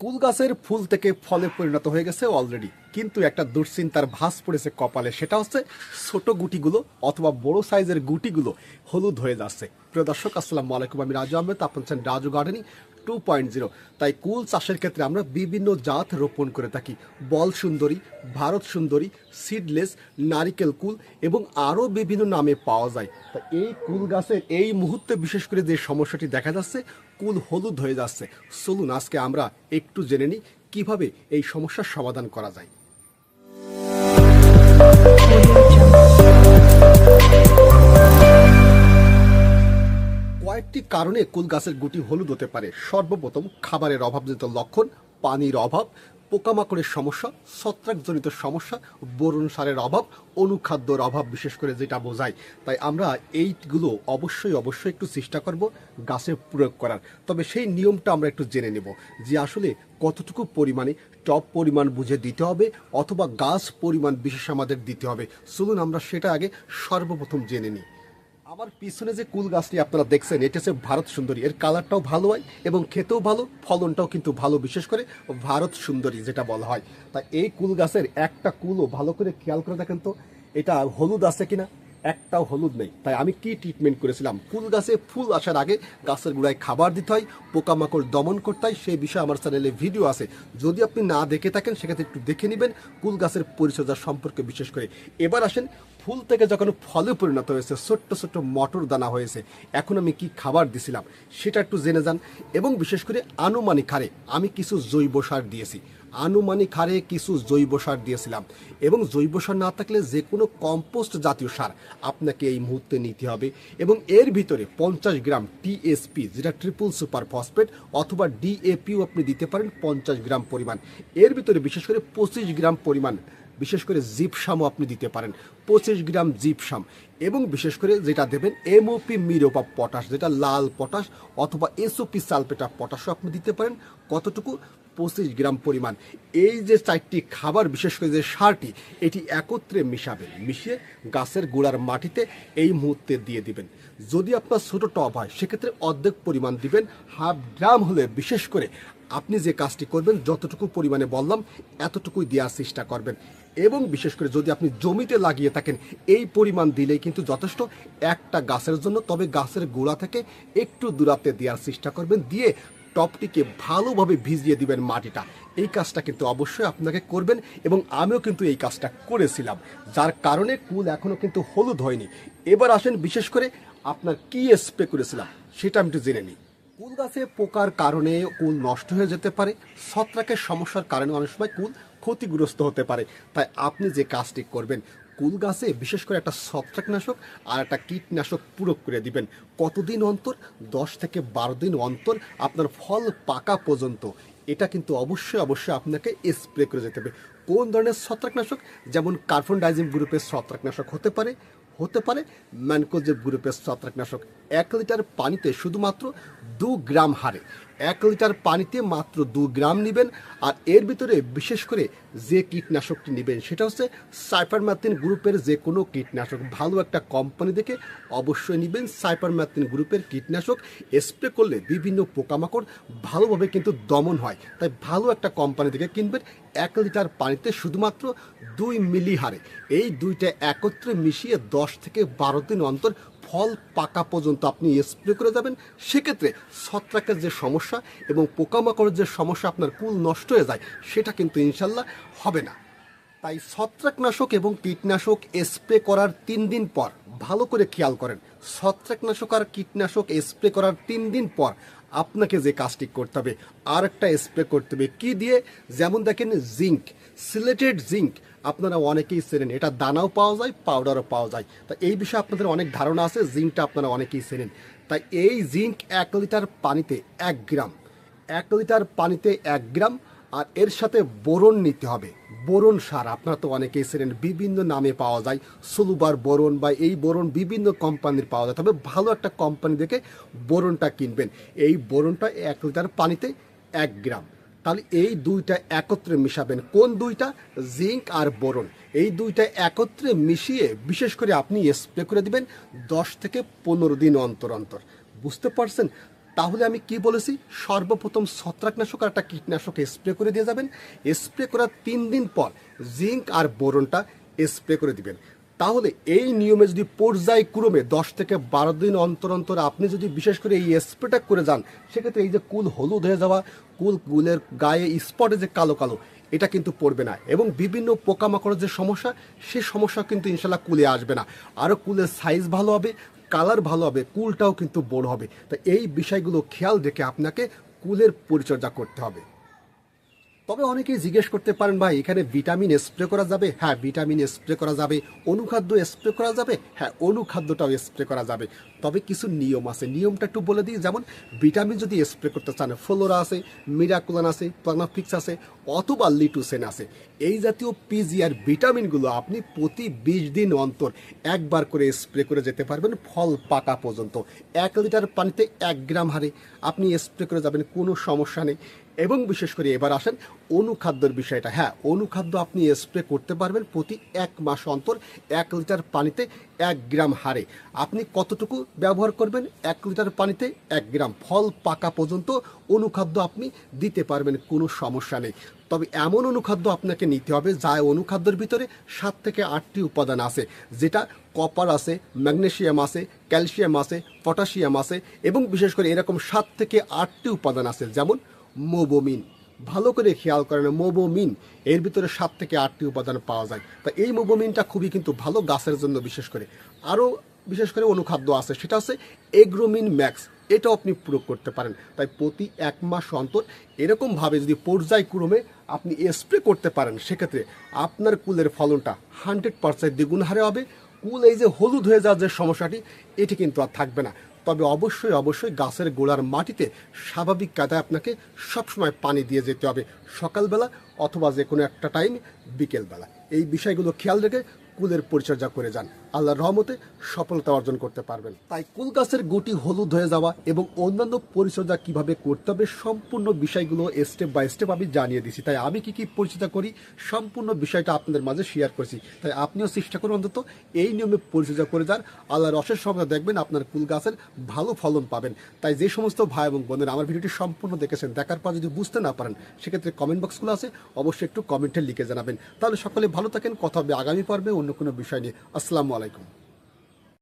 কুল গাছের ফুল থেকে ফলে পরিণত হয়ে গেছে অলরেডি, কিন্তু একটা দুশ্চিন্তার ভাঁজ পড়েছে কপালে। সেটা হচ্ছে ছোট গুটিগুলো অথবা বড় সাইজের গুটিগুলো হলুদ হয়ে যাচ্ছে। প্রিয় দর্শক, আসসালামু আলাইকুম। আমি রাজু আহমেদ, আপনার চ্যানেল রাজু গার্ডেনিং 2.0। তাই কুল চাষের ক্ষেত্রে আমরা বিভিন্ন জাত রোপণ করে থাকি। বল সুন্দরী, ভারত সুন্দরী, সিডলেস, নারিকেল কুল এবং আরও বিভিন্ন নামে পাওয়া যায়। তা এই কুল গাছের এই মুহূর্তে বিশেষ করে যে সমস্যাটি দেখা যাচ্ছে, কুল হলুদ হয়ে যাচ্ছে। চলুন আজকে আমরা একটু জেনে নিই কিভাবে এই সমস্যার সমাধান করা যায়। কয়েকটি কারণে কুল গাছের গুটি হলুদ হতে পারে। সর্বপ্রথম খাবারের অভাবজনিত লক্ষণ, পানির অভাব, পোকামাকড়ের সমস্যা, ছত্রাকজনিত সমস্যা, বোরন সারের অভাব, অনুখাদ্যর অভাব বিশেষ করে যেটা বোঝায়। তাই আমরা এইগুলো অবশ্যই একটু চেষ্টা করব গাছে প্রয়োগ করার। তবে সেই নিয়মটা আমরা একটু জেনে নেব যে আসলে কতটুকু পরিমাণে টপ পরিমাণ বুঝে দিতে হবে অথবা গাছ পরিমাণ বিশেষ আমাদের দিতে হবে। চলুন আমরা সেটা আগে সর্বপ্রথম জেনে নিই। আমার পিছনে যে কুল গাছটি আপনারা দেখছেন, এটা হচ্ছে ভারত সুন্দরী। এর কালারটাও ভালো হয় এবং খেতেও ভালো, ফলনটাও কিন্তু ভালো, বিশেষ করে ভারত সুন্দরী যেটা বলা হয়। তাই এই কুল গাছের একটা কুলও ভালো করে খেয়াল করে দেখেন তো এটা হলুদ আছে কিনা। একটাও হলুদ নেই। তাই আমি কি ট্রিটমেন্ট করেছিলাম, কুল গাছে ফুল আসার আগে গাছের গোড়ায় খাবার দিতে হয়, পোকামাকড় দমন করতে হয়, সেই বিষয়ে আমার চ্যানেলে ভিডিও আছে। যদি আপনি না দেখে থাকেন সেক্ষেত্রে একটু দেখে নেবেন কুল গাছের পরিচর্যা সম্পর্কে বিশেষ করে। এবার আসেন, ফুল থেকে যখন ফলে পরিণত হয়েছে, ছোট্ট ছোট্ট মটর দানা হয়েছে, এখন আমি কি খাবার দিছিলাম সেটা একটু জেনে যান। এবং বিশেষ করে আনুমানিক হারে আমি কিছু জৈব সার দিয়েছি, আনুমানিক হারে কিছু জৈব সার দিয়েছিলাম। এবং জৈব সার না থাকলে যে কোনো কম্পোস্ট জাতীয় সার আপনাকে এই মুহূর্তে নিতে হবে। এবং এর ভিতরে 50 গ্রাম টিএসপি, যেটা ট্রিপল সুপার ফসফেট, অথবা ডিএপিও আপনি দিতে পারেন 50 গ্রাম পরিমাণ। এর ভিতরে বিশেষ করে 25 গ্রাম পরিমাণ বিশেষ করে জিপসামও আপনি দিতে পারেন, 25 গ্রাম জিপসাম। এবং বিশেষ করে যেটা দেবেন এমওপি মিরোপ অফ পটাশ, যেটা লাল পটাশ, অথবা এসওপি সালফেট অফ পটাশও আপনি দিতে পারেন। কতটুকু? 25 গ্রাম পরিমাণ। এই যে 4টি খাবার, বিশেষ করে যে সারটি, এটি একত্রে মিশাবেন, মিশিয়ে গাছের গোড়ার মাটিতে এই মুহূর্তে দিয়ে দিবেন। যদি আপনার ছোটো টব হয় সেক্ষেত্রে অর্ধেক পরিমাণ দিবেন। হাফ ড্রাম হলে বিশেষ করে আপনি যে কাজটি করবেন, যতটুকু পরিমাণে বললাম এতটুকুই দেওয়ার চেষ্টা করবেন। এবং বিশেষ করে যদি আপনি জমিতে লাগিয়ে থাকেন, এই পরিমাণ দিলেই কিন্তু যথেষ্ট একটা গাছের জন্য। তবে গাছের গোড়া থেকে একটু দূরত্বে দেওয়ার চেষ্টা করবেন, দিয়ে টপটিকে ভালোভাবে ভিজিয়ে দিবেন মাটিটা। এই কাজটা কিন্তু অবশ্যই আপনাকে করবেন এবং আমিও কিন্তু এই কাজটা করেছিলাম, যার কারণে কুল এখনও কিন্তু হলুদ হয়নি। এবার আসেন বিশেষ করে আপনার কি স্প্রে করেছিলাম সেটা আমি একটু জেনে নিই। কুল গাছে পোকার কারণে কুল নষ্ট হয়ে যেতে পারে, ছত্রাকের সমস্যার কারণে অনেক সময় কুল ক্ষতিগ্রস্ত হতে পারে। তাই আপনি যে কাজটি করবেন, কুল গাছে বিশেষ করে একটা ছত্রাকনাশক আর একটা কীটনাশক প্রয়োগ করে দিবেন। কতদিন অন্তর? 10 থেকে 12 দিন অন্তর, আপনার ফল পাকা পর্যন্ত। এটা কিন্তু অবশ্যই আপনাকে স্প্রে করে যেতে হবে। কোন ধরনের ছত্রাকনাশক? যেমন কার্বন ডাইজিম গ্রুপের ছত্রাকনাশক হতে পারে ম্যানকোজেব গ্রুপের ছত্রাকনাশক। 1 লিটার পানিতে শুধুমাত্র 2 গ্রাম হারে, 1 লিটার পানিতে মাত্র 2 গ্রাম নেবেন। আর এর ভিতরে বিশেষ করে যে কীটনাশকটি নেবেন সেটা হচ্ছে সাইপারম্যাথিন গ্রুপের যে কোনো কীটনাশক। ভালো একটা কোম্পানি দেখে অবশ্যই নেবেন সাইপারম্যাথিন গ্রুপের কীটনাশক। স্প্রে করলে বিভিন্ন পোকামাকড় ভালোভাবে কিন্তু দমন হয়। তাই ভালো একটা কোম্পানি দেখে কিনবেন। 1 লিটার পানিতে শুধুমাত্র 2 মিলি হারে এই দুইটা একত্রে মিশিয়ে 10 থেকে 12 দিন অন্তর ফল পাকা পর্যন্ত আপনি স্প্রে করে যাবেন। সেক্ষেত্রে ছত্রাকের যে সমস্যা এবং পোকামাকড়ের যে সমস্যা, আপনার কুল নষ্ট হয়ে যায়, সেটা কিন্তু ইনশাল্লাহ হবে না। তাই ছত্রাকনাশক এবং কীটনাশক স্প্রে করার 3 দিন পর ভালো করে খেয়াল করেন, ছত্রাকনাশক আর কীটনাশক স্প্রে করার 3 দিন পর আপনাকে যে কাজটি করতে হবে, আর একটা স্প্রে করতে হবে। কি দিয়ে? যেমন দেখেন জিঙ্ক, সিলেটেড জিঙ্ক আপনারা অনেকেই চেনেন, এটা দানাও পাওয়া যায়, পাউডারও পাওয়া যায়। তা এই বিষয়ে আপনাদের অনেক ধারণা আছে, জিঙ্কটা আপনারা অনেকেই চেনেন। তাই এই জিঙ্ক 1 লিটার পানিতে 1 গ্রাম, 1 লিটার পানিতে 1 গ্রাম। আর এর সাথে বোরন নিতে হবে। বোরন সার আপনারা তো অনেকেই চেনেন, বিভিন্ন নামে পাওয়া যায়, সুলুবার বোরন বা এই বোরন বিভিন্ন কোম্পানির পাওয়া যায়। তবে ভালো একটা কোম্পানি দেখে বোরনটা কিনবেন। এই বোরনটা 1 লিটার পানিতে 1 গ্রাম। তাহলে এই দুইটা একত্রে মিশাবেন। কোন দুইটা? জিঙ্ক আর বোরন। এই দুইটা একত্রে মিশিয়ে বিশেষ করে আপনি স্প্রে করে দিবেন 10 থেকে 15 দিন অন্তর অন্তর। বুঝতে পারছেন? তাহলে আমি কি বলেছি, সর্বপ্রথম ছত্রাকনাশক আর একটা কীটনাশক স্প্রে করে দিয়ে যাবেন। স্প্রে করার 3 দিন পর জিঙ্ক আর বোরনটা স্প্রে করে দিবেন। তাহলে এই নিয়মে যদি পর্যায়ক্রমে 10 থেকে 12 দিন অন্তর অন্তর আপনি যদি বিশেষ করে এই স্প্রেটা করে যান, সেক্ষেত্রে এই যে কুল হলুদ হয়ে যাওয়া, কুলের গায়ে স্পটে যে কালো কালো, এটা কিন্তু পড়বে না। এবং বিভিন্ন পোকামাকড়ের যে সমস্যা, সে সমস্যা কিন্তু ইনশাল্লাহ কুলে আসবে না। আরও কুলের সাইজ ভালো হবে, কালার ভালো হবে, কুলটাও কিন্তু বড় হবে। তো এই বিষয়গুলো খেয়াল রেখে আপনাকে কুলের পরিচর্যা করতে হবে। তবে অনেকেই জিজ্ঞেস করতে পারেন, ভাই এখানে ভিটামিন স্প্রে করা যাবে? হ্যাঁ, ভিটামিন স্প্রে করা যাবে। অনুখাদ্য স্প্রে করা যাবে? হ্যাঁ, অনুখাদ্যটাও স্প্রে করা যাবে। তবে কিছু নিয়ম আছে, নিয়মটা একটু বলে দিই। যেমন ভিটামিন যদি স্প্রে করতে চান, ফ্লোরা আছে, মিরাকুলান আছে, প্লানাফিক্স আছে, অথবা লিটুসেন আছে। এই জাতীয় পিজি আর ভিটামিনগুলো আপনি প্রতি 20 দিন অন্তর একবার করে স্প্রে করে যেতে পারবেন ফল পাকা পর্যন্ত। 1 লিটার পানিতে 1 গ্রাম হারে আপনি স্প্রে করে যাবেন, কোনো সমস্যা নেই। এবং বিশেষ করে এবার আসেন অনুখাদ্যর বিষয়টা। হ্যাঁ, অনুখাদ্য আপনি স্প্রে করতে পারবেন প্রতি 1 মাস অন্তর 1 লিটার পানিতে 1 গ্রাম হারে। আপনি কতটুকু ব্যবহার করবেন? 1 লিটার পানিতে 1 গ্রাম, ফল পাকা পর্যন্ত অনুখাদ্য আপনি দিতে পারবেন, কোনো সমস্যা নেই। তবে এমন অনুখাদ্য আপনাকে নিতে হবে যা অনুখাদ্যের ভিতরে 7 থেকে 8টি উপাদান আছে, যেটা কপার আছে, ম্যাগনেসিয়াম আছে, ক্যালসিয়াম আছে, পটাশিয়াম আছে, এবং বিশেষ করে এরকম 7 থেকে 8টি উপাদান আছে। যেমন মোবোমিন, ভালো করে খেয়াল করেন, মোবোমিন এর ভিতরে 7 থেকে 8টি উপাদান পাওয়া যায়। তা এই মোবোমিনটা খুবই কিন্তু ভালো গাছের জন্য। বিশেষ করে আরও বিশেষ করে অনুখাদ্য আছে, সেটা হচ্ছে এগ্রোমিন ম্যাক্স, এটাও আপনি প্রয়োগ করতে পারেন। তাই প্রতি 1 মাস অন্তর এরকমভাবে যদি পর্যায়ক্রমে আপনি স্প্রে করতে পারেন, সেক্ষেত্রে আপনার কুলের ফলনটা 100% দ্বিগুণ হারে হবে। কুল এই যে হলুদ হয়ে যাওয়ার যে সমস্যাটি, এটি কিন্তু আর থাকবে না। তবে অবশ্যই অবশ্যই গাছের গোড়ার মাটিতে স্বাভাবিক কায়দায় আপনাকে সবসময় পানি দিয়ে যেতে হবে, সকালবেলা অথবা যে কোনো একটা টাইম বিকেলবেলা। এই বিষয়গুলো খেয়াল রেখে কুলের পরিচর্যা করে যান, আল্লাহর রহমতে সফলতা অর্জন করতে পারবেন। তাই কুল গাছের গুটি হলুদ হয়ে যাওয়া এবং অন্যান্য পরিচর্যা কিভাবে করতে হবে, সম্পূর্ণ বিষয়গুলো স্টেপ বাই স্টেপ আমি জানিয়ে দিছি। তাই আমি কি পরিচর্যা করি, সম্পূর্ণ বিষয়টা আপনাদের মাঝে শেয়ার করছি। তাই আপনিও চেষ্টা করুন অন্তত এই নিয়মে পরিচর্যা করে যান, আল্লাহর অশেষ সহায়তা, দেখবেন আপনার কুল গাছের ভালো ফলন পাবেন। তাই যে সমস্ত ভাই এবং বোনেরা আমার ভিডিওটি সম্পূর্ণ দেখেছেন, দেখার পর যদি বুঝতে না পারেন, সেক্ষেত্রে কমেন্ট বক্সগুলো আছে, অবশ্যই একটু কমেন্টে লিখে জানাবেন। তাহলে সকলে ভালো থাকেন, কথা হবে আগামী পর্বে অন্য কোনো বিষয় নিয়ে। আসসালামু আলাইকুম।